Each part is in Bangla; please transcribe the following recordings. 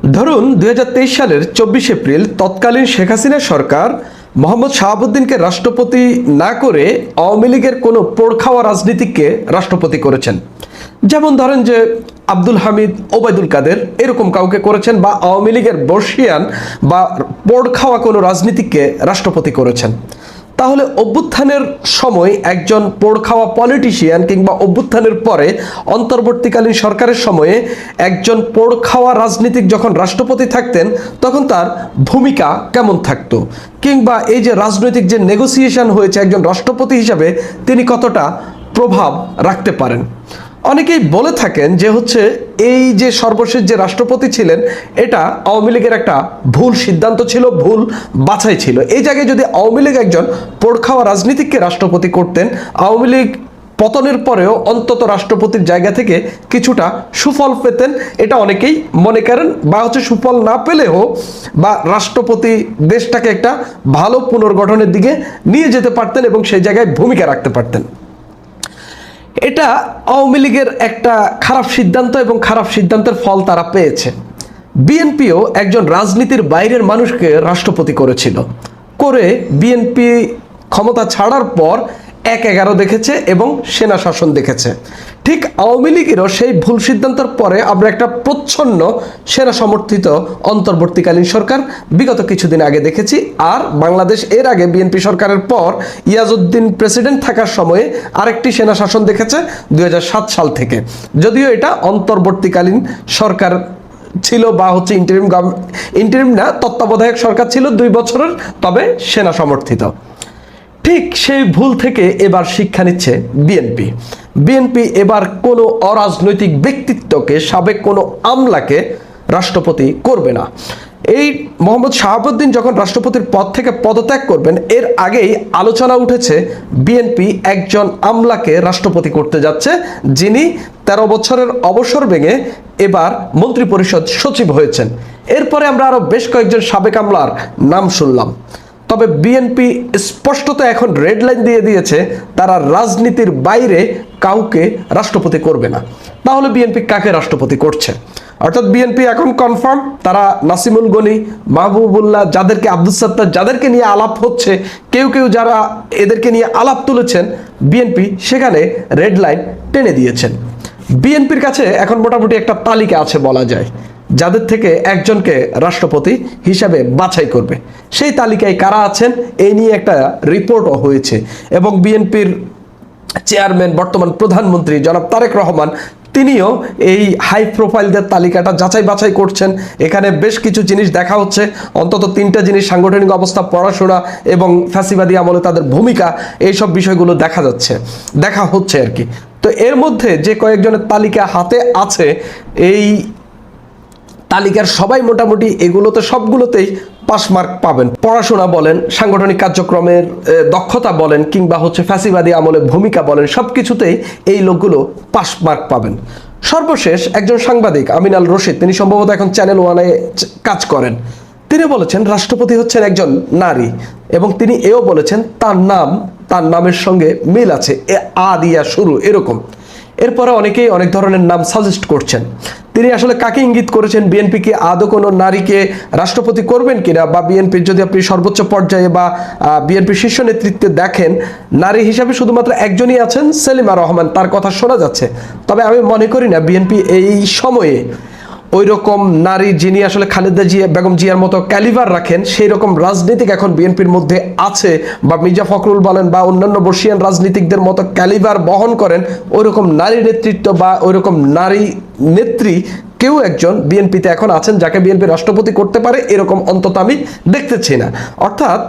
ধরুন ২০২৩ সালের ২৪ এপ্রিল তৎকালীন শেখ হাসিনা সরকার মোহাম্মদ শাহাবুদ্দিনকে রাষ্ট্রপতি না করে আওয়ামী লীগের কোনো পোড়খাওয়া রাজনীতিককে রাষ্ট্রপতি করেছেন। যেমন ধরেন যে আব্দুল হামিদ, ওবায়দুল কাদের এরকম কাউকে করেছেন, বা আওয়ামী লীগের বর্ষিয়ান বা পোড়খাওয়া কোনো রাজনীতিককে রাষ্ট্রপতি করেছেন। তাহলে অভ্যুত্থানের সময় একজন পোড়খাওয়া পলিটিশিয়ান কিংবা অভ্যুত্থানের পরে অন্তর্বর্তীকালীন সরকারের সময়ে একজন পোড়খাওয়া রাজনীতিক যখন রাষ্ট্রপতি থাকতেন তখন তার ভূমিকা কেমন থাকতো, কিংবা এই যে রাজনৈতিক যে নেগোসিয়েশন হয়েছে একজন রাষ্ট্রপতি হিসাবে তিনি কতটা প্রভাব রাখতে পারেন। অনেকেই বলে থাকেন যে এই যে সর্বশেষ যে রাষ্ট্রপতি ছিলেন এটা আওয়ামী লীগের একটা ভুল সিদ্ধান্ত ছিল, ভুল বাছাই ছিল। এই জায়গায় যদি আওয়ামী লীগ একজন পোড়খাওয়া রাজনীতিককে রাষ্ট্রপতি করতেন, আওয়ামী লীগ পতনের পরেও অন্তত রাষ্ট্রপতির জায়গা থেকে কিছুটা সুফল পেতেন, এটা অনেকেই মনে করেন। বা সুফল না পেলেও বা রাষ্ট্রপতি দেশটাকে একটা ভালো পুনর্গঠনের দিকে নিয়ে যেতে পারতেন এবং সেই জায়গায় ভূমিকা রাখতে পারতেন। এটা আওয়ামী লীগের একটা খারাপ সিদ্ধান্ত এবং খারাপ সিদ্ধান্তের ফল তারা পেয়েছে। বিএনপিও একজন রাজনীতির বাইরের মানুষকে রাষ্ট্রপতি করেছিল, করে বিএনপি ক্ষমতা ছাড়ার পর ১-১১ দেখেছে এবং সেনা শাসন দেখেছে। ঠিক আওয়ামী লীগেরও সেই ভুল সিদ্ধান্তের পরে আমরা একটা প্রচ্ছন্ন সেনা সমর্থিত অন্তর্বর্তীকালীন সরকার বিগত কিছুদিন আগে দেখেছি। আর বাংলাদেশ এর আগে বিএনপি সরকারের পর ইয়াজউদ্দিন প্রেসিডেন্ট থাকার সময়ে আরেকটি সেনা শাসন দেখেছে ২০০৭ সাল থেকে। যদিও এটা অন্তর্বর্তীকালীন সরকার ছিল বা ইন্টারিম না, তত্ত্বাবধায়ক সরকার ছিল ২ বছরের, তবে সেনা সমর্থিত। ঠিক সেই ভুল থেকে এবার শিক্ষা নিচ্ছে বিএনপি এবার কোনো অরাজনৈতিক ব্যক্তিত্বকে, সাবেক কোনো আমলাকে রাষ্ট্রপতি করবে না। এই মোহাম্মদ শাহাবুদ্দিন যখন রাষ্ট্রপতির পদ থেকে পদত্যাগ করবেন এর আগেই আলোচনা উঠেছে বিএনপি একজন আমলাকে রাষ্ট্রপতি করতে যাচ্ছে, যিনি ১৩ বছরের অবসর ভেঙে এবার মন্ত্রিপরিষদ সচিব হয়েছেন। এরপরে আমরা আরো বেশ কয়েকজন সাবেক আমলার নাম শুনলাম। তবে বিএনপি স্পষ্টত এখন রেড লাইন দিয়ে দিয়েছে তারা রাজনীতির বাইরে কাউকে রাষ্ট্রপতি করবে না। তাহলে বিএনপি কাকে রাষ্ট্রপতি করছে? অর্থাৎ বিএনপি এখন কনফার্ম তারা নাসিমুল গনি, মাহবুবুল্লাহ, যাদেরকে আব্দুস সাত্তার, যাদেরকে নিয়ে আলাপ হচ্ছে, কেউ যারা এদেরকে নিয়ে আলাপ তুলেছেন, বিএনপি সেখানে রেড লাইন টেনে দিয়েছেন। বিএনপির কাছে এখন মোটামুটি একটা তালিকা আছে বলা যায়, যাদের থেকে একজনকে রাষ্ট্রপতি হিসাবে বাছাই করবে। সেই তালিকায় কারা আছেন এই নিয়ে একটা রিপোর্টও হয়েছে এবং বিএনপির চেয়ারম্যান, বর্তমান প্রধানমন্ত্রী জনাব তারেক রহমান, তিনিও এই হাই প্রোফাইলদের তালিকাটা যাচাই বাছাই করছেন। এখানে বেশ কিছু জিনিস দেখা হচ্ছে, অন্তত 3টা জিনিস: সাংগঠনিক অবস্থা, পড়াশোনা এবং ফ্যাসিবাদী আমলে তাদের ভূমিকা, এইসব বিষয়গুলো দেখা হচ্ছে আর কি। তো এর মধ্যে যে কয়েকজনের তালিকা হাতে আছে, এই তালিকার সবাই মোটামুটি এগুলোতে সবগুলোতেই পাস মার্ক পাবেন। পড়াশোনা বলেন, সাংগঠনিক কার্যক্রমের দক্ষতা বলেন, কিংবা ফ্যাসিবাদী আমলে ভূমিকা বলেন, সবকিছুতেই এই লোকগুলো পাস মার্ক পাবেন। সর্বশেষ একজন সাংবাদিক আমিন আল রশিদ, তিনি সম্ভবত এখন চ্যানেল 1-এ কাজ করেন, তিনি বলেছেন রাষ্ট্রপতি হচ্ছেন একজন নারী এবং তিনি এও বলেছেন তার নামের সঙ্গে মিল আছে, আ দিয়া শুরু, এরকম। এরপরে অনেকেই অনেক ধরনের নাম সাজেস্ট করছেন। তিনি আসলে কাকে ইঙ্গিত করেছেন? বিএনপি কি আদৌ কোনো নারীকে রাষ্ট্রপতি করবেন কিনা, বা বিএনপির যদি আপনি সর্বোচ্চ পর্যায়ে বা বিএনপির শীর্ষ নেতৃত্বে দেখেন, নারী হিসাবে শুধুমাত্র একজনই আছেন, সেলিমা রহমান, তার কথা শোনা যাচ্ছে। তবে আমি মনে করি না বিএনপি এই সময়ে ওই রকম নারী যিনি আসলে খালেদা জিয়া, বেগম জিয়ার মতো ক্যালিভার রাখেন, সেই রকম রাজনীতিক এখন বিএনপির মধ্যে আছে, বা মির্জা ফখরুল বলেন বা অন্যান্য বর্ষিয়ান রাজনীতিকদের মতো ক্যালিভার বহন করেন ওই রকম নারী নেতৃত্ব বা ওই রকম নারী নেত্রী কেউ একজন বিএনপিতে এখন আছেন যাকে বিএনপি রাষ্ট্রপতি করতে পারে, এরকম অন্তত আমি দেখতেছি না। অর্থাৎ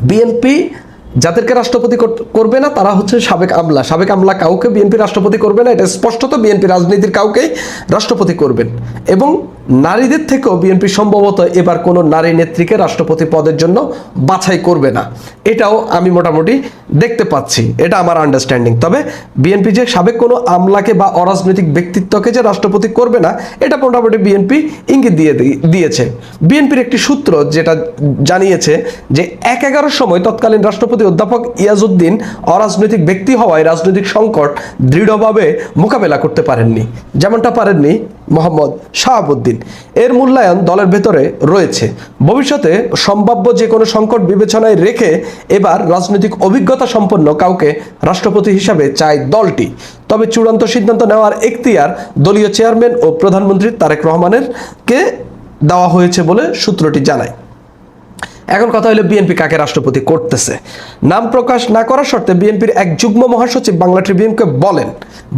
বিএনপি যাদেরকে রাষ্ট্রপতি করবে না তারা হচ্ছে সাবেক আমলা কাউকে বিএনপি রাষ্ট্রপতি করবে না, এটা স্পষ্টত বিএনপি রাজনীতির কাউকেই রাষ্ট্রপতি করবেন। এবং নারীদের থেকেও বিএনপি সম্ভবত এবার কোনো নারী নেত্রীকে রাষ্ট্রপতি পদের জন্য বাছাই করবে না, এটাও আমি মোটামুটি দেখতে পাচ্ছি, এটা আমার আন্ডারস্ট্যান্ডিং। তবে বিএনপি যে সাবেক কোনো আমলাকে বা অরাজনৈতিক ব্যক্তিত্বকে যে রাষ্ট্রপতি করবে না, এটা মোটামুটি বিএনপি ইঙ্গিত দিয়েছে। বিএনপির একটি সূত্র যেটা জানিয়েছে যে ১-১১ সময় তৎকালীন রাষ্ট্রপতি অধ্যাপক ইয়াজউদ্দিন অরাজনৈতিক ব্যক্তি হওয়ায় রাজনৈতিক সংকট দৃঢ়ভাবে মোকাবেলা করতে পারেননি। যেমনটা পারেননি মোহাম্মদ শাহাবুদ্দিন। এর মূল্যায়ন দলের ভেতরে রয়েছে। ভবিষ্যতে সম্ভাব্য যে কোনো সংকট বিবেচনায় রেখে এবার রাজনৈতিক অভিজ্ঞতা সম্পন্ন কাউকে রাষ্ট্রপতি হিসাবে চায় দলটি। তবে চূড়ান্ত সিদ্ধান্ত নেওয়ার এখতিয়ার দলীয় চেয়ারম্যান ও প্রধানমন্ত্রী তারেক রহমানের কে দেওয়া হয়েছে বলে সূত্রটি জানায়। এখন কথা হলো বিএনপি কাকে রাষ্ট্রপতি করতেছে। নাম প্রকাশ না করার শর্তে বিএনপির এক যুগ্ম মহাসচিব বাংলা ট্রিবিউনকে বলেন,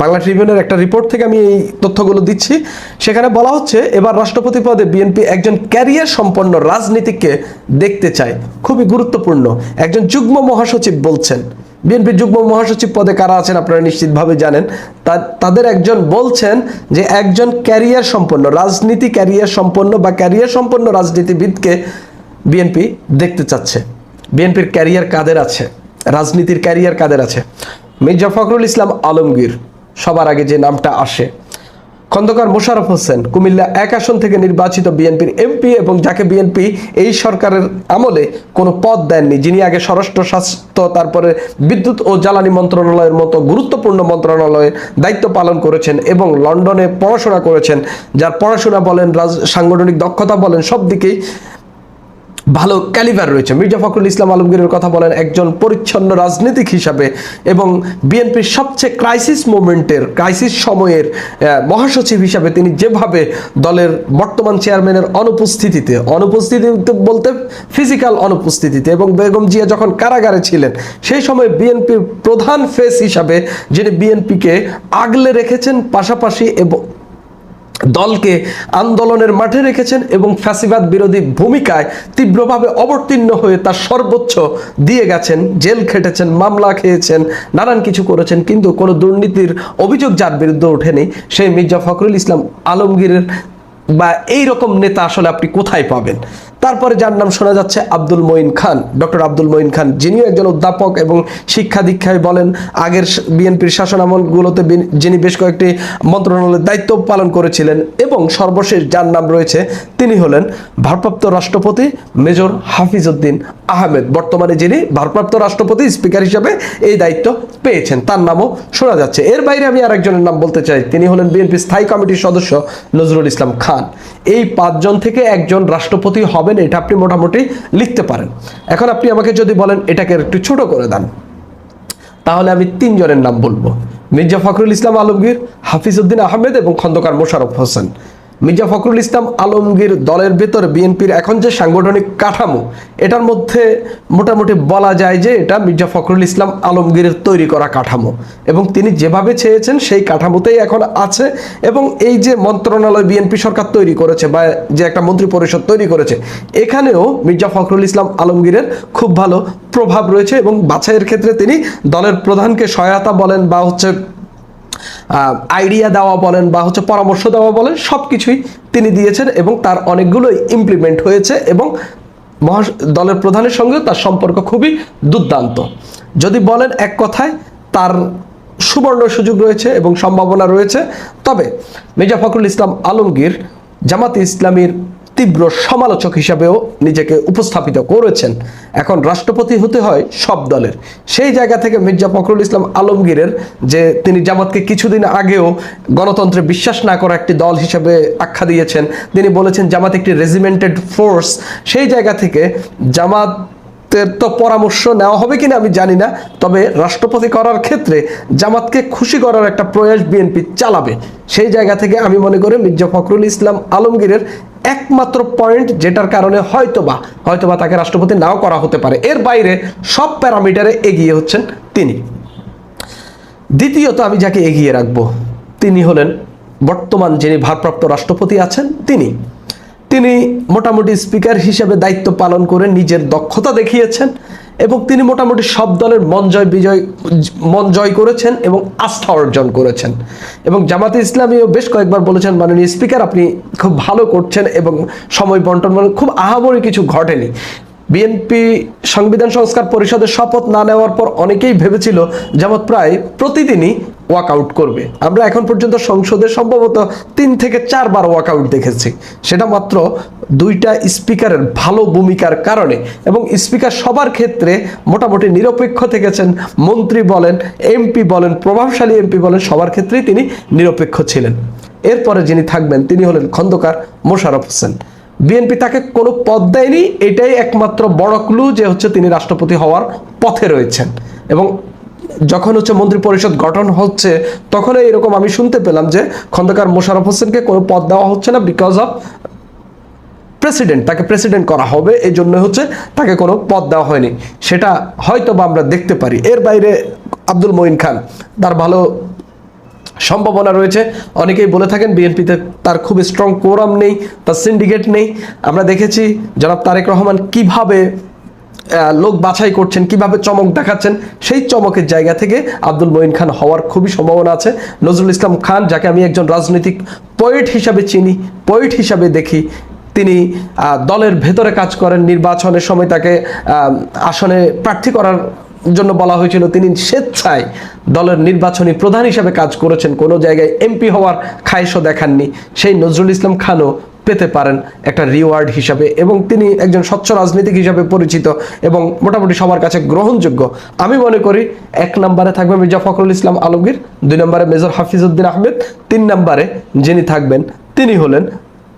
বাংলা ট্রিবিউনের একটা রিপোর্ট থেকে আমি এই তথ্যগুলো দিচ্ছি, সেখানে বলা হচ্ছে এবার রাষ্ট্রপতি পদে বিএনপি একজন ক্যারিয়ার সম্পন্ন রাজনীতিককে দেখতে চায়। খুবই গুরুত্বপূর্ণ, একজন যুগ্ম মহাসচিব বলছেন। বিএনপির যুগ্ম মহাসচিব পদে কারা আছেন আপনারা নিশ্চিতভাবে জানেন। তাদের একজন বলছেন যে একজন ক্যারিয়ার সম্পন্ন রাজনীতি ক্যারিয়ার সম্পন্ন বা ক্যারিয়ার সম্পন্ন রাজনীতিবিদকে বিএনপি দেখতে চাচ্ছে। বিএনপির ক্যারিয়ার কাদের আছে, রাজনীতির ক্যারিয়ার কাদের আছে? মির্জা ফখরুল ইসলাম আলমগীর সবার আগে যে নামটা আসে। খন্দকার মোশাররফ হোসেন কুমিল্লা 1 আসন থেকে নির্বাচিত বিএনপির এমপি এবং যাকে বিএনপি এই সরকারের আমলে কোনো পদ দেননি, যিনি আগে স্বরাষ্ট্র, স্বাস্থ্য, তারপরে বিদ্যুৎ ও জ্বালানি মন্ত্রণালয়ের মতো গুরুত্বপূর্ণ মন্ত্রণালয়ের দায়িত্ব পালন করেছেন এবং লন্ডনে পড়াশোনা করেছেন, যার পড়াশোনা বলেন, সাংগঠনিক দক্ষতা বলেন, সব দিকেই ভালো ক্যালিবার রয়েছে। মির্জা ফখরুল ইসলাম আলমগীরের কথা বলেন একজন পরিচ্ছন্ন রাজনীতিক হিসাবে এবং বিএনপির সবচেয়ে ক্রাইসিস সময়ের মহাসচিব হিসাবে তিনি যেভাবে দলের বর্তমান চেয়ারম্যানের অনুপস্থিতিতে বলতে ফিজিক্যাল অনুপস্থিতিতে এবং বেগম জিয়া যখন কারাগারে ছিলেন সেই সময় বিএনপির প্রধান ফেস হিসাবে যিনি বিএনপিকে আগলে রেখেছেন, পাশাপাশি এবং দলকে আন্দোলনের মাঠে রেখেছেন এবং ফ্যাসিবাদ বিরোধী ভূমিকায় তীব্রভাবে অবতীর্ণ হয়ে তার সর্বোচ্চ দিয়ে গেছেন, জেল খেটেছেন, মামলা খেয়েছেন, নানান কিছু করেছেন, কিন্তু কোনো দুর্নীতির অভিযোগ যার বিরুদ্ধে ওঠেনি সেই মির্জা ফখরুল ইসলাম আলমগীরের বা এই রকম নেতা আসলে আপনি কোথায় পাবেন? তারপরে যার নাম শোনা যাচ্ছে আব্দুল মঈন খান, ডক্টর আব্দুল মঈন খান, যিনিও একজন অধ্যাপক এবং শিক্ষা দীক্ষায় বলেন আগের বিএনপির শাসনামলগুলোতে যিনি বেশ কয়েকটি মন্ত্রণালয়ের দায়িত্ব পালন করেছিলেন এবং সর্বশেষ যার নাম রয়েছে তিনি হলেন ভারপ্রাপ্ত রাষ্ট্রপতি মেজর হাফিজউদ্দিন আহমেদ। বর্তমানে যিনি ভারপ্রাপ্ত রাষ্ট্রপতি স্পিকার হিসেবে এই দায়িত্ব পেয়েছেন, তার নামও শোনা যাচ্ছে। এর বাইরে আমি আরেকজনের নাম বলতে চাই, তিনি হলেন বিএনপি স্থায়ী কমিটির সদস্য নজরুল ইসলাম খান। এই 5 জন থেকে একজন রাষ্ট্রপতি হবেন, এটা আপনি মোটামুটি লিখতে পারেন। এখন আপনি আমাকে যদি বলেন এটাকে একটু ছোট করে দেন, তাহলে আমি 3 জনের নাম বলবো, মির্জা ফখরুল ইসলাম আলমগীর, হাফিজউদ্দিন আহমেদ এবং খন্দকার মোশাররফ হোসেন। মির্জা ফখরুল ইসলাম আলমগীর দলের ভেতরে বিএনপির এখন যে সাংগঠনিক কাঠামো, এটার মধ্যে মোটামুটি বলা যায় যে এটা মির্জা ফখরুল ইসলাম আলমগীরের তৈরি করা কাঠামো এবং তিনি যেভাবে চেয়েছেন সেই কাঠামোতেই এখন আছে। এবং এই যে মন্ত্রণালয় বিএনপি সরকার তৈরি করেছে বা যে একটা মন্ত্রী পরিষদ তৈরি করেছে, এখানেও মির্জা ফখরুল ইসলাম আলমগীরের খুব ভালো প্রভাব রয়েছে এবং বাছাইয়ের ক্ষেত্রে তিনি দলের প্রধানকে সহায়তা বলেন বা আইডিয়া দেওয়া বলেন বা পরামর্শ দেওয়া বলেন, সব কিছুই তিনি দিয়েছেন এবং তার অনেকগুলোই ইমপ্লিমেন্ট হয়েছে এবং দলের প্রধানের সঙ্গে তার সম্পর্ক খুবই দুর্দান্ত। যদি বলেন এক কথায় তার সুবর্ণ সুযোগ রয়েছে এবং সম্ভাবনা রয়েছে। তবে মির্জা ফখরুল ইসলাম আলমগীর জামাতে ইসলামীর তীব্র সমালোচক হিসাবেও নিজেকে উপস্থাপিত করেছেন। এখন রাষ্ট্রপতি হতে হয় সব দলের, সেই জায়গা থেকে মির্জা ফখরুল ইসলাম আলমগীরের যে তিনি জামাতকে কিছুদিন আগেও গণতন্ত্রে বিশ্বাস না করা একটি দল হিসেবে আখ্যা দিয়েছেন, তিনি বলেছেন জামাত একটি রেজিমেন্টেড ফোর্স, সেই জায়গা থেকে জামাত তো পরামর্শ নেওয়া হবে কিনা আমি জানি না, তবে রাষ্ট্রপতি করার ক্ষেত্রে জামাতকে খুশি করার একটা প্রয়াস বিএনপি চালাবে। সেই জায়গা থেকে আমি মনে করি মির্জা ফখরুল ইসলাম আলমগীরের একমাত্র পয়েন্ট যেটার কারণে হয়তোবা তাকে রাষ্ট্রপতি নাও করা হতে পারে, এর বাইরে সব প্যারামিটারে এগিয়ে হচ্ছেন তিনি। দ্বিতীয়ত আমি যাকে এগিয়ে রাখবো তিনি হলেন বর্তমান যিনি ভারপ্রাপ্ত রাষ্ট্রপতি আছেন তিনি মোটামুটি স্পিকার হিসেবে দায়িত্ব পালন করে নিজের দক্ষতা দেখিয়েছেন এবং তিনি মোটামুটি সব দলের মন জয় করেছেন এবং আস্থা অর্জন করেছেন এবং জামাতে ইসলামীও বেশ কয়েকবার বলেছেন মাননীয় স্পিকার আপনি খুব ভালো করছেন এবং সময় বন্টন খুব আহামরি কিছু ঘটেনি। বিএনপি সংবিধান সংস্কার পরিষদের শপথ না নেওয়ার পর অনেকেই ভেবেছিল জামাত প্রায় প্রতিদিনই ওয়াকআউট করবে। আমরা এখন পর্যন্ত সংসদে সম্ভবত 3 থেকে 4 বার ওয়াকআউট দেখেছি, সেটা মাত্র 2টা স্পিকারের ভালো ভূমিকার কারণে এবং স্পিকার সবার ক্ষেত্রে মোটামুটি নিরপেক্ষ থেকেছেন। মন্ত্রী বলেন, এমপি বলেন, প্রভাবশালী এমপি বলেন, সবার ক্ষেত্রেই তিনি নিরপেক্ষ ছিলেন। এরপরে যিনি থাকবেন তিনি হলেন খন্দকার মোশাররফ হোসেন। বিএনপি তাকে কোনো পদ দেয়নি, এটাই একমাত্র বড় ক্লু যে হচ্ছে তিনি রাষ্ট্রপতি হওয়ার পথে রয়েছেন। এবং যখন হচ্ছে মন্ত্রী পরিষদ গঠন হচ্ছে তখন এরকম আমি শুনতে পেলাম যে খন্দকার মোশাররফ হোসেনকে কোনো পদ দেওয়া হচ্ছে না, বিকজ অফ প্রেসিডেন্ট, তাকে প্রেসিডেন্ট করা হবে, এই জন্য হচ্ছে তাকে কোনো পদ দেওয়া হয়নি। সেটা হয়তো বা আমরা দেখতে পারি। এর বাইরে আব্দুল মঈন খান, তার ভালো সম্ভাবনা রয়েছে। অনেকেই বলে থাকেন বিএনপিতে তার খুব স্ট্রং কোরাম নেই, তার সিন্ডিকেট নেই। আমরা দেখেছি জনাব তারেক রহমান কিভাবে লোক বাছাই করছেন, কিভাবে চমক দেখাচ্ছেন, সেই চমকের জায়গা থেকে আব্দুল মঈন খান হওয়ার খুবই সম্ভাবনা আছে। নজরুল ইসলাম খান, যাকে আমি একজন রাজনৈতিক পোয়েট হিসাবে চিনি, পোয়েট হিসাবে দেখি, তিনি দলের ভেতরে কাজ করেন। নির্বাচনের সময় তাকে আসনে প্রার্থী করার জন্য বলা হয়েছিল, তিনি স্বেচ্ছায় দলের নির্বাচনী প্রধান হিসাবে কাজ করেছেন, কোনো জায়গায় এমপি হওয়ার খায়েশও দেখাননি। সেই নজরুল ইসলাম খানও পেতে পারেন একটা রিওয়ার্ড হিসাবে, এবং তিনি একজন স্বচ্ছ রাজনীতিক হিসাবে পরিচিত এবং মোটামুটি সবার কাছে গ্রহণযোগ্য। আমি মনে করি 1 নম্বরে থাকবে মির্জা ফখরুল ইসলাম আলমগীর, 2 নম্বরে মেজর হাফিজউদ্দিন আহমেদ, 3 নম্বরে যিনি থাকবেন তিনি হলেন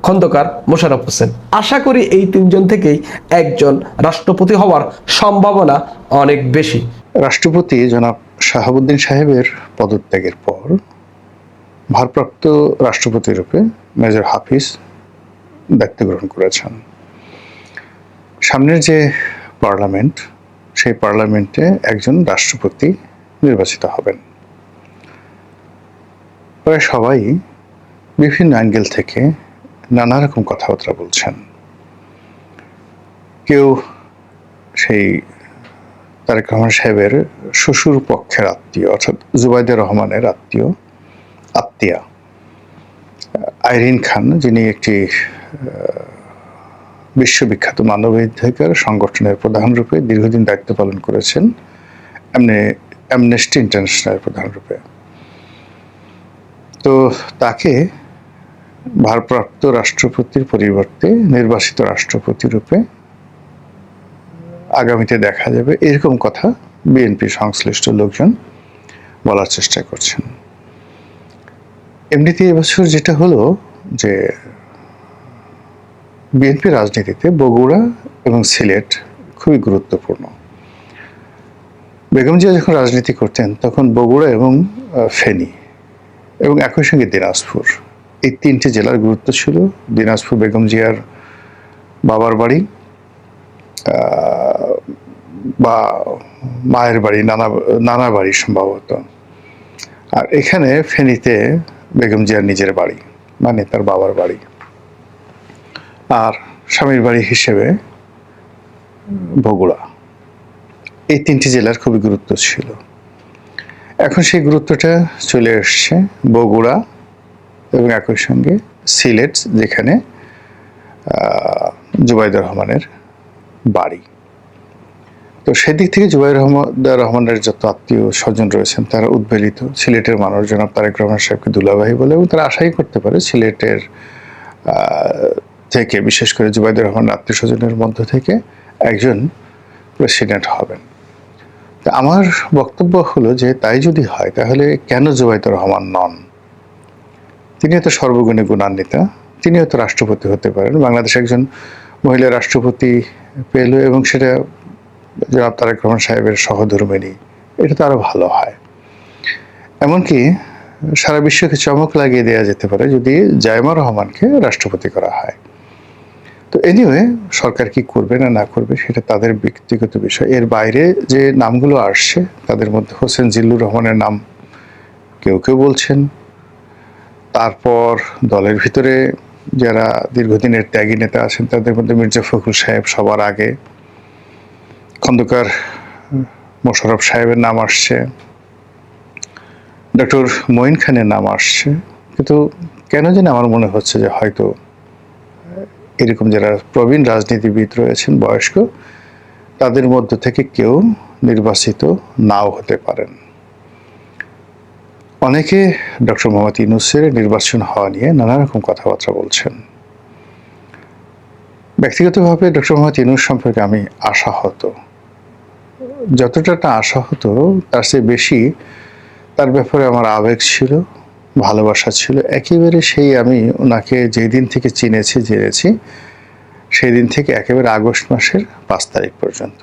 খন্দকার মোশাররফ হোসেন। আশা করি এই 3 জন থেকেই একজন রাষ্ট্রপতি হওয়ার সম্ভাবনা অনেক বেশি। রাষ্ট্রপতি জনাব শাহাবুদ্দিন সাহেবের পদত্যাগের পর ভারপ্রাপ্ত রাষ্ট্রপতি রূপে মেজর হাফিজ দায়িত্ব গ্রহণ করেছেন। সামনের যে পার্লামেন্ট, সেই পার্লামেন্টে একজন রাষ্ট্রপতি নির্বাচিত হবেন। প্রায় সবাই বিভিন্ন অ্যাঙ্গেল থেকে নানা রকম কথাবার্তা বলছেন। কেউ সেই তারেক রহমান সাহেবের শ্বশুর পক্ষের আত্মীয়, অর্থাৎ জুবাইদুর রহমানের আত্মীয়া আইরিন খান, যিনি একটি বিশ্ববিখ্যাত মানবাধিকার সংগঠনের প্রধান রূপে দীর্ঘদিন দায়িত্ব পালন করেছেন, অ্যামনেস্টি ইন্টারন্যাশনালের প্রধান রূপে। তো তাকে ভারপ্রাপ্ত রাষ্ট্রপতির পরিবর্তে নির্বাচিত রাষ্ট্রপতি রূপে আগামীতে দেখা যাবে, এরকম কথা বিএনপি সংশ্লিষ্ট লোকজন বলার চেষ্টা করছেন। এমনিতে এবছর যেটা হলো যে বিএনপি রাজনীতিতে বগুড়া এবং সিলেট খুবই গুরুত্বপূর্ণ। বেগম জিয়া যখন রাজনীতি করতেন তখন বগুড়া এবং ফেনী এবং একই সঙ্গে দিনাজপুর, এই 3টি জেলার গুরুত্ব ছিল। দিনাজপুর বেগম জিয়ার বাবার বাড়ি বা মায়ের বাড়ি, নানা বাড়ি সম্ভবত। আর এখানে ফেনীতে বেগম জিয়ার নিজের বাড়ি, মানে তার বাবার বাড়ি, আর স্বামীর বাড়ি হিসেবে বগুড়া। এই 3টি জেলার খুবই গুরুত্ব ছিল। এখন সেই গুরুত্বটা চলে এসছে বগুড়া এবং একই সঙ্গে সিলেট, যেখানে জুবাইদুর রহমানের বাড়ি। তো সেদিক থেকে জুবাইদুর রহমানের যত আত্মীয় স্বজন রয়েছেন তারা উদ্বেলিত। সিলেটের মানুষ জনাব তারেক রহমান সাহেবকে দুলাভাই বলে, এবং তারা আশাই করতে পারে সিলেটের থেকে, বিশেষ করে জুবাইদুর রহমানের আত্মীয় স্বজনের মধ্য থেকে একজন প্রেসিডেন্ট হবেন। তা আমার বক্তব্য হলো যে তাই যদি হয় তাহলে কেন জুবাইদুর রহমান নন? তিনিও তো সর্বগুণে গুণান্বিতা, তিনিও তো রাষ্ট্রপতি হতে পারেন। বাংলাদেশ একজন মহিলা রাষ্ট্রপতি পেল এবং সেটা জনাব তারেক রহমান সাহেবের সহধর্মিণী, এটা তো আরো ভালো হয়। এমনকি সারা বিশ্বকে চমক লাগিয়ে দেওয়া যেতে পারে যদি জাইমা রহমানকে রাষ্ট্রপতি করা হয়। তো এনিওয়ে, সরকার কি করবে না করবে সেটা তাদের ব্যক্তিগত বিষয়। এর বাইরে যে নামগুলো আসছে তাদের মধ্যে হোসেন জিল্লুর রহমানের নাম কেউ কেউ বলছেন। তারপর দলের ভিতরে যারা দীর্ঘদিনের ত্যাগী নেতা আছেন তাদের মধ্যে মির্জা ফখরুল সাহেব সবার আগে, খন্দকার মোশাররফ সাহেবের নাম আসছে, ডক্টর মঈন খানের নাম আসছে। কিন্তু কেন জানি আমার মনে হচ্ছে যে হয়তো এরকম যারা প্রবীণ রাজনীতিবিদ রয়েছেন, বয়স্ক, তাদের মধ্য থেকে কেউ নির্বাচিত নাও হতে পারেন। অনেকে ডক্টর মোহাম্মদ ইউনূসের নির্বাচন হওয়া নিয়ে নানা রকম কথাবার্তা বলছেন। ব্যক্তিগতভাবে ডক্টর মোহাম্মদ ইউনূস সম্পর্কে আমি আশাহত। যতটা না আশাহত তার চেয়ে বেশি তার ব্যাপারে আমার আবেগ ছিল, ভালোবাসা ছিল একেবারে সেই আমি ওনাকে যেই দিন থেকে জেনেছি সেই দিন থেকে একেবারে আগস্ট মাসের 5 তারিখ পর্যন্ত।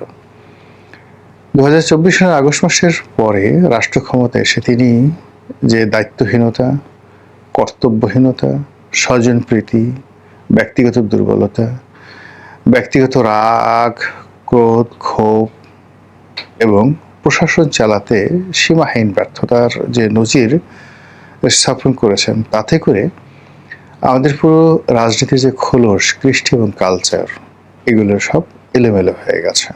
2024 সালের আগস্ট মাসের পরে রাষ্ট্র ক্ষমতায় এসে তিনি যে দায়িত্বহীনতা, কর্তব্যহীনতা, স্বজনপ্রীতি, ব্যক্তিগত দুর্বলতা, ব্যক্তিগত রাগ, ক্রোধ, ক্ষোভ এবং প্রশাসন চালাতে সীমাহীন ব্যর্থতার যে নজির স্থাপন করেছেন, তাতে করে আমাদের পুরো রাজনীতির যে খোলস, কৃষ্টি এবং কালচার, এগুলো সব এলোমেলো হয়ে গেছে।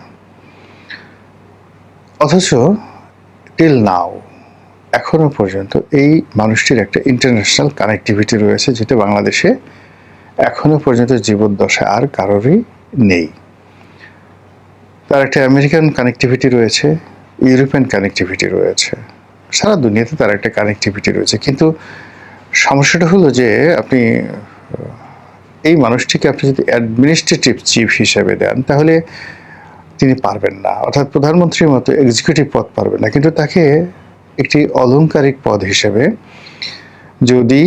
অথচ টিল নাও, এখনো পর্যন্ত এই মানুষটির একটা ইন্টারন্যাশনাল কানেক্টিভিটি রয়েছে, যেটা বাংলাদেশে এখনো পর্যন্ত জীবদ্দশায় আর কারোরই নেই। তার একটা আমেরিকান কানেক্টিভিটি রয়েছে, ইউরোপিয়ান কানেক্টিভিটি রয়েছে, সারা দুনিয়াতে তার একটা কানেক্টিভিটি রয়েছে। কিন্তু সমস্যাটা হলো যে আপনি এই মানুষটিকে আপনি যদি অ্যাডমিনিস্ট্রেটিভ চিফ হিসেবে দেন, তাহলে তিনি পারবেন না, অর্থাৎ প্রধানমন্ত্রীর মতো এক্সিকিউটিভ পদ পারবেন না। কিন্তু তাকে একটি অলংকারিক পদ হিসেবে যদি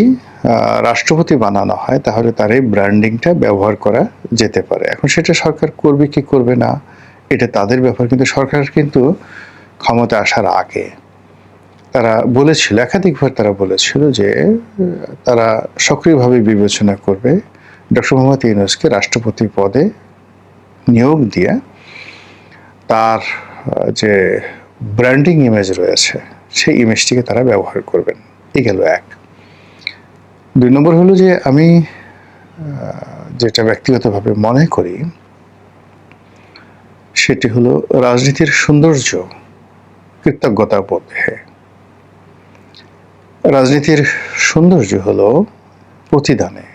রাষ্ট্রপতি বানানো হয়, তাহলে তার এই ব্র্যান্ডিংটা ব্যবহার করা যেতে পারে। এখন সেটা সরকার করবে কি করবে না, এটা তাদের ব্যাপার। কিন্তু সরকার কিন্তু ক্ষমতা আসার আগে তারা বলেছিল, একাধিকবার তারা বলেছিল যে তারা সক্রিয়ভাবে বিবেচনা করবে ডক্টর মোহাম্মদ ইউনূসকে রাষ্ট্রপতি পদে নিয়োগ দিয়ে তার যে ব্র্যান্ডিং ইমেজ রয়েছে সেই ইমেজটিকে তারা ব্যবহার করবেন। এই গেল এক। 2 নম্বর হলো যে আমি যেটা ব্যক্তিগতভাবে মনে করি সেটি হলো রাজনীতির সৌন্দর্য কৃতজ্ঞতা বোধে। রাজনীতির সৌন্দর্য হলো প্রতিদানে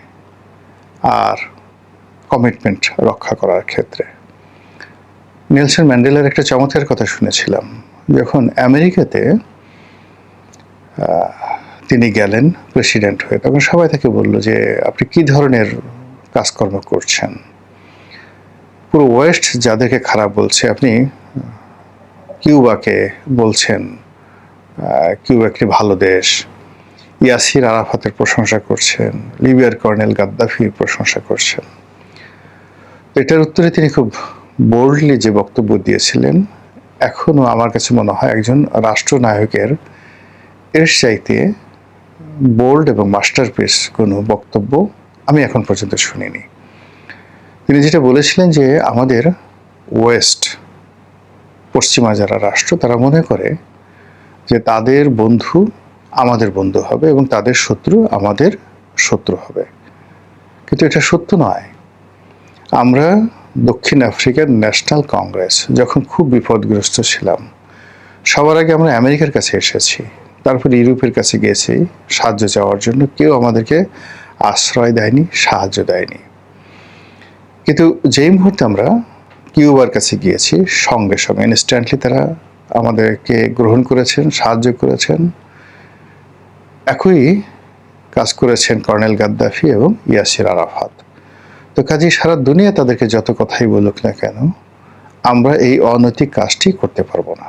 আর কমিটমেন্ট রক্ষা করার ক্ষেত্রে। নেলসন ম্যান্ডেলার একটা চমৎকার কথা শুনেছিলাম, যখন আমেরিকাতে তিনি গেলেন প্রেসিডেন্ট হয়ে, তখন সবাই তাকে বলল যে আপনি কি ধরনের কাজকর্ম করছেন, পুরো ওয়েস্ট যাদেরকে খারাপ বলছে, আপনি কিউবাকে বলছেন কিউবা একটি ভালো দেশ, ইয়াসির আরাফাতের প্রশংসা করছেন, লিবিয়ার কর্নেল গাদ্দাফির প্রশংসা করছেন। এটার উত্তরে তিনি খুব বোল্ডলি যে বক্তব্য দিয়েছিলেন, এখনও আমার কাছে মনে হয় একজন রাষ্ট্রনায়কের এর চাইতে বোল্ড এবং মাস্টারপিস কোনো বক্তব্য আমি এখন পর্যন্ত শুনিনি। তিনি যেটা বলেছিলেন যে আমাদের ওয়েস্ট, পশ্চিমা যারা রাষ্ট্র, তারা মনে করে যে তাদের বন্ধু আমাদের বন্ধু হবে এবং তাদের শত্রু আমাদের শত্রু হবে, কিন্তু এটা সত্য নয়। আমরা দক্ষিণ আফ্রিকার ন্যাশনাল কংগ্রেস যখন খুব বিপদগ্রস্ত ছিলাম, সবার আগে আমরা আমেরিকার কাছে এসেছি, তারপর ইউরোপের কাছে গিয়েছি সাহায্য চাওয়ার জন্য। কেউ আমাদেরকে আশ্রয় দেয়নি, সাহায্য দেয়নি। কিন্তু যেই মুহূর্তে আমরা কিউবার কাছে গিয়েছি, সঙ্গে সঙ্গে ইনস্ট্যান্টলি তারা আমাদেরকে গ্রহণ করেছেন, সাহায্য করেছেন। একই কাজ করেছেন কর্নেল গাদ্দাফি এবং ইয়াসির আরাফাত। তো কাজেই সারা দুনিয়া তাদেরকে যত কথাই বলুক না কেন, আমরা এই অনৈতিক কাজটি করতে পারবো না।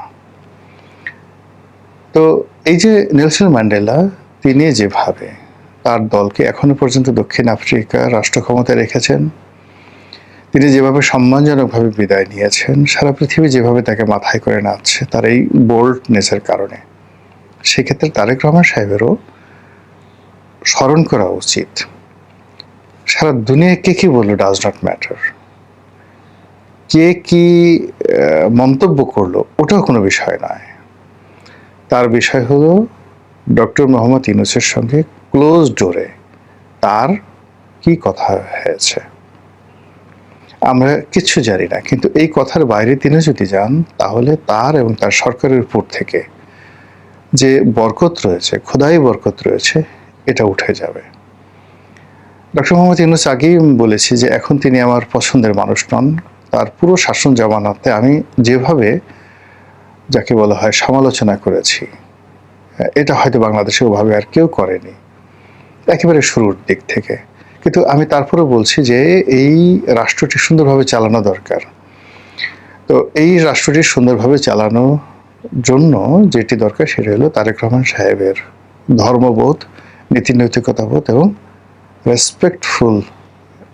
তো এই যে নেলসন ম্যান্ডেলা, তিনি যেভাবে তার দলকে এখনো পর্যন্ত দক্ষিণ আফ্রিকা রাষ্ট্র ক্ষমতায় রেখেছেন, তিনি যেভাবে সম্মানজনকভাবে বিদায় নিয়েছেন, সারা পৃথিবী যেভাবে তাকে মাথায় করে নাচছে তার এই বোল্ডনেসের কারণে, সেক্ষেত্রে তারেক রহমান সাহেবেরও স্মরণ করা উচিত, সারা দুনিয়া কে কি বললো ডাজ নট ম্যাটার, কে কি মন্তব্য করলো ওটাও কোনো বিষয় নয়। তার বিষয় হলো ডক্টর মোহাম্মদ ইউনূসের সঙ্গে ক্লোজ ডোরে তার কি কথা হয়েছে, আমরা কিচ্ছু জানি না। কিন্তু এই কথার বাইরে তিনি যদি যান, তাহলে তার এবং তার সরকারের উপর থেকে যে বরকত রয়েছে, খোদাই বরকত রয়েছে, এটা উঠে যাবে। ডক্টর মোহাম্মদ ইউনূস আগেই বলেছি যে এখন তিনি আমার পছন্দের মানুষ নন। তার পুরো শাসন জামানাতে আমি যেভাবে যাকে বলা হয় সমালোচনা করেছি, এটা হয়তো বাংলাদেশে ওভাবে আর কেউ করেনি, একেবারে শুরুর দিক থেকে। কিন্তু আমি তারপরেও বলছি যে এই রাষ্ট্রটি সুন্দরভাবে চালানো দরকার। তো এই রাষ্ট্রটি সুন্দরভাবে চালানোর জন্য যেটি দরকার সেটা হলো তারেক রহমান সাহেবের ধর্মবোধ নীতি নৈতিকতাবোধ এবং respectful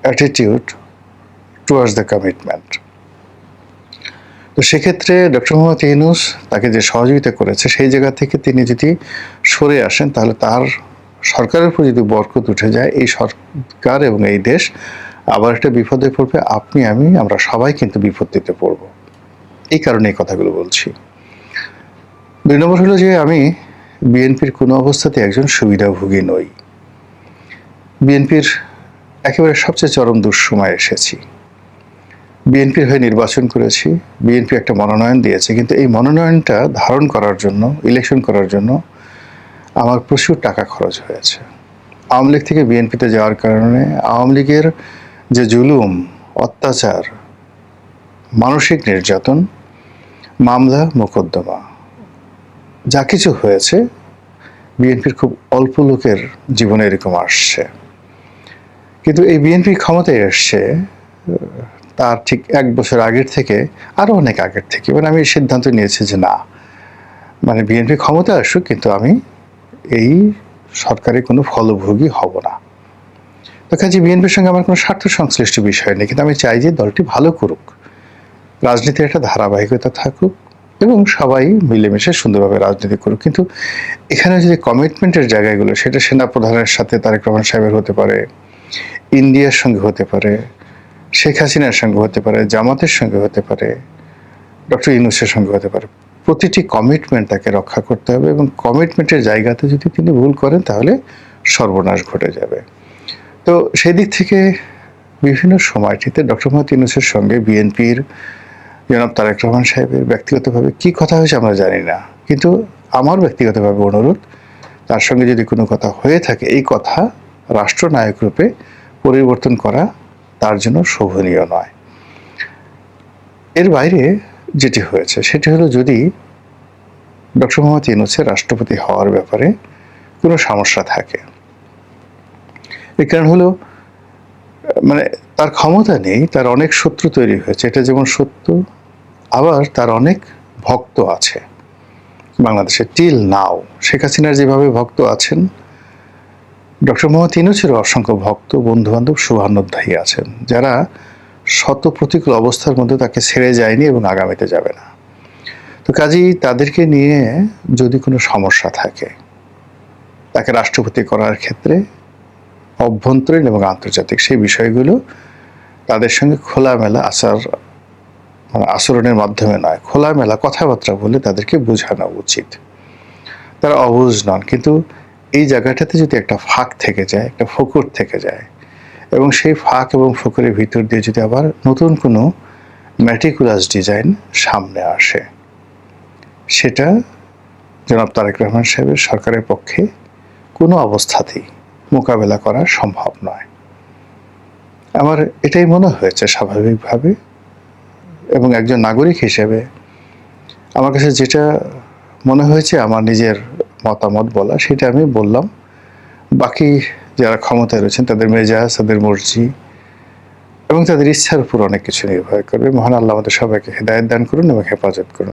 attitude towards the commitment. তো সেক্ষেত্রে ডক্টর মোহাম্মদ ইউনূস তাকে যে সহযোগিতা করেছে সেই জায়গা থেকে তিনি যদি সরে আসেন, তাহলে তার সরকারের উপর যদি বরকত উঠে যায়, এই সরকার এবং এই দেশ আবার একটা বিপদে পড়বে। আপনি, আমি, আমরা সবাই কিন্তু বিপত্তিতে পড়ব। এই কারণে এই কথাগুলো বলছি। 2 নম্বর হলো যে আমি বিএনপির কোনো অবস্থাতে একজন সুবিধাভোগী নই। বিএনপির একেবারে সবচেয়ে চরম দুঃসময় এসেছি। বিএনপির হয়ে নির্বাচন করেছি, বিএনপি একটা মনোনয়ন দিয়েছে, কিন্তু এই মনোনয়নটা ধারণ করার জন্য, ইলেকশন করার জন্য আমার প্রচুর টাকা খরচ হয়েছে। আওয়ামী লীগ থেকে বিএনপিতে যাওয়ার কারণে আওয়ামী লীগের যে জুলুম, অত্যাচার, মানসিক নির্যাতন, মামলা মোকদ্দমা যা কিছু হয়েছে, বিএনপির খুব অল্প লোকের জীবনে এরকম আসছে। কিন্তু এই বিএনপি ক্ষমতায় এসছে তার ঠিক 1 বছর আগের থেকে, আরও অনেক আগের থেকে, মানে আমি সিদ্ধান্ত নিয়েছি যে না, মানে বিএনপি ক্ষমতা আসুক, কিন্তু আমি এই সরকারের কোনো ফলভোগী হব না। তো কাজে বিএনপির সঙ্গে আমার কোনো স্বার্থ সংশ্লিষ্ট বিষয় নেই, কিন্তু আমি চাই যে দলটি ভালো করুক, রাজনীতির একটা ধারাবাহিকতা থাকুক এবং সবাই মিলেমিশে সুন্দরভাবে রাজনীতি করুক। কিন্তু এখানে যদি কমিটমেন্টের জায়গাগুলো, সেটা সেনাপ্রধানের সাথে তারেক রহমান সাহেবের হতে পারে, ইন্ডিয়ার সঙ্গে হতে পারে, শেখ হাসিনার সঙ্গে হতে পারে, জামাতের সঙ্গে হতে পারে, ডক্টর ইউনূসের সঙ্গে হতে পারে, প্রতিটি কমিটমেন্ট তাকে রক্ষা করতে হবে এবং কমিটমেন্টের জায়গাতে যদি তিনি ভুল করেন তাহলে সর্বনাশ ঘটে যাবে। তো সেই দিক থেকে বিভিন্ন সময়টিতে ডক্টর মোহাম্মদ ইউনূসের সঙ্গে বিএনপির জনাব তারেক রহমান সাহেবের ব্যক্তিগতভাবে কি কথা হয়েছে আমরা জানি না, কিন্তু আমার ব্যক্তিগতভাবে অনুরোধ, তার সঙ্গে যদি কোনো কথা হয়ে থাকে, এই কথা রাষ্ট্রনায়ক রূপে পরিবর্তন করা তার জন্য শোভনীয় নয়। এর বাইরে যেটি হয়েছে সেটি হলো, যদি ডক্টর মোহাম্মদ ইউনূসের রাষ্ট্রপতি হওয়ার ব্যাপারে কোনো সমস্যা থাকে, এর কারণ হলো মানে তার ক্ষমতা নেই, তার অনেক শত্রু তৈরি হয়েছে, এটা যেমন সত্য, আবার তার অনেক ভক্ত আছে বাংলাদেশে। টিল নাও শেখ হাসিনার যেভাবে ভক্ত আছেন, ডক্টর মোহাম্মদ ইউনূসেরও অসংখ্য ভক্ত, বন্ধুবান্ধব, শুভানুধ্যায়ী আছেন, যারা শত প্রতিকূল অবস্থার মধ্যে তাকে ছেড়ে যায়নি এবং আগামীতে যাবে না। তো কাজেই তাদেরকে নিয়ে যদি কোনো সমস্যা থাকে, তাকে রাষ্ট্রপতি করার ক্ষেত্রে অভ্যন্তরীণ এবং আন্তর্জাতিক সেই বিষয়গুলো তাদের সঙ্গে খোলামেলা আচরণের মাধ্যমে নয়, খোলামেলা কথাবার্তা বলে তাদেরকে বোঝানো উচিত। তারা অবুঝ নন, কিন্তু এই জায়গাটাতে যদি একটা ফাঁক থেকে যায়, একটা ফোকর থেকে যায়, এবং সেই ফাঁক এবং ফোকরের ভিতর দিয়ে যদি আবার নতুন কোনো ম্যাটিকুলাস ডিজাইন সামনে আসে, সেটা জনাব তারেক রহমান সাহেবের সরকারের পক্ষে কোনো অবস্থাতেই মোকাবেলা করা সম্ভব নয়। আমার এটাই মনে হয়েছে স্বাভাবিকভাবে, এবং একজন নাগরিক হিসেবে আমার কাছে যেটা মনে হয়েছে, আমার নিজের মতামত বলা, সেটা আমি বললাম। বাকি যারা ক্ষমতায় রয়েছেন তাদের মেজাজ, তাদের মর্জি এবং তাদের ইচ্ছার উপর অনেক কিছু নির্ভর করবে। মহান আল্লাহ আমাদের সবাইকে হেদায়েত দান করুন এবং হেফাজত করুন।